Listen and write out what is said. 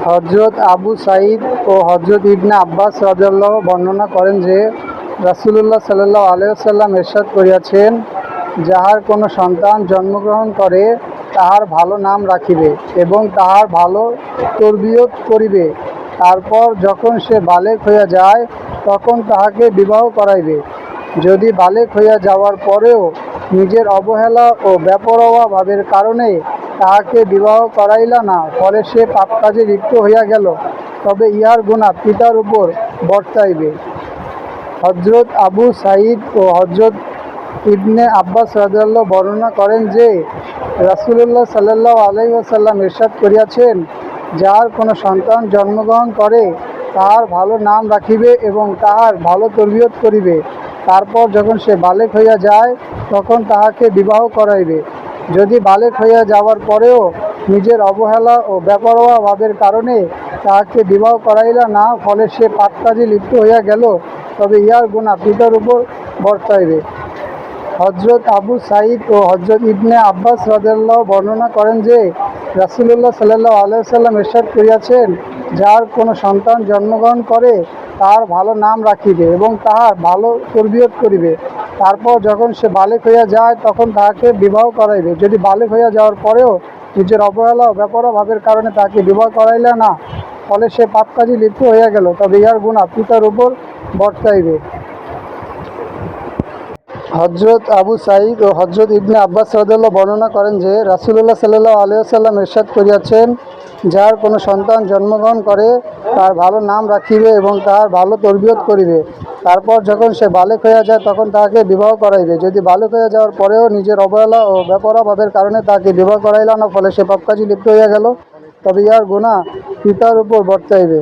হযরত আবু সাঈদ ও হযরত ইবনে আব্বাস রাদিয়াল্লাহু বর্ণনা করেন যে রাসূলুল্লাহ সাল্লাল্লাহু আলাইহি ওয়াসাল্লাম ইরশাদ করিয়াছেন, যাহার কোনো সন্তান জন্মগ্রহণ করে তাহার ভালো নাম রাখিবে এবং তাহার ভালো তরবিয়ত করিবে। তারপর যখন সে বালেগ হইয়া যায় তখন তাহাকে বিবাহ করাইবে। যদি বালেগ হইয়া যাওয়ার পরেও নিজের অবহেলা ও বেপরোয়া ভাবের কারণে তাহাকে বিবাহ করাইলা না, ফলে সে পাপ কাজে লিপ্ত হইয়া গেল, তবে ইহার গুনাহ পিতার উপর বর্তাইবে। হযরত আবু সাঈদ ও হযরত ইবনে আব্বাস রাদিয়াল্লাহু বর্ণনা করেন যে রাসূলুল্লাহ সাল্লাল্লাহু আলাইহি ওয়াসাল্লাম ইরশাদ করিয়াছেন, যাহার কোনো সন্তান জন্মগ্রহণ করে তাহার ভালো নাম রাখিবে এবং তাহার ভালো তরবিয়ত করিবে। তারপর যখন সে বালেগ হইয়া যায় তখন তাহাকে বিবাহ করাইবে। যদি বালেগ হইয়া যাওয়ার পরেও নিজের অবহেলা ও বেপরোয়া ভাবের কারণে তাহাকে বিবাহ করাইলা না, ফলে সে পাপ কাজে লিপ্ত হইয়া গেল, তবে ইহার গুনাহ পিতার উপর বর্তাইবে। হযরত আবু সাঈদ ও হযরত ইবনে আব্বাস রাদিয়াল্লাহু বর্ণনা করেন যে রাসূলুল্লাহ সাল্লাল্লাহু আলাইহি ওয়াসাল্লাম ইরশাদ করিয়াছেন, যার কোনো সন্তান জন্মগ্রহণ করে তাহার ভালো নাম রাখিবে এবং তাহার ভালো তরবিয়ত করিবে। তারপর যখন সে বালেগ হইয়া যায় তখন তাহাকে বিবাহ করাইবে। যদি বালেগ হইয়া যাওয়ার পরেও নিজের অবহেলা ও বেপরোয়া ভাবের কারণে তাহাকে বিবাহ করাইলে না, ফলে সে পাপ কাজে লিপ্ত হইয়া গেল, তবে ইহার গুনাহ পিতার উপর বর্তাইবে। হযরত আবু সাঈদ ও হযরত ইবনে আব্বাস রাদিয়াল্লাহু বর্ণনা করেন যে রাসূলুল্লাহ সাল্লাল্লাহু আলাইহি ওয়াসাল্লাম ইরশাদ করিয়াছেন, যার কোনো সন্তান জন্মগ্রহণ করে তার ভালো নাম রাখিবে এবং তাহার ভালো তরবিয়ত করিবে। তারপর যখন সে বালেগ হইয়া যায় তখন তাহাকে বিবাহ করাইবে। যদি বালেগ হইয়া যাওয়ার পরেও নিজের অবহেলা ও বেপরোয়া ভাবের কারণে তাহাকে বিবাহ করাইল না, ফলে সে পাপ কাজে লিপ্ত হইয়া গেল, তবে ইহার গুনাহ পিতার উপর বর্তাইবে।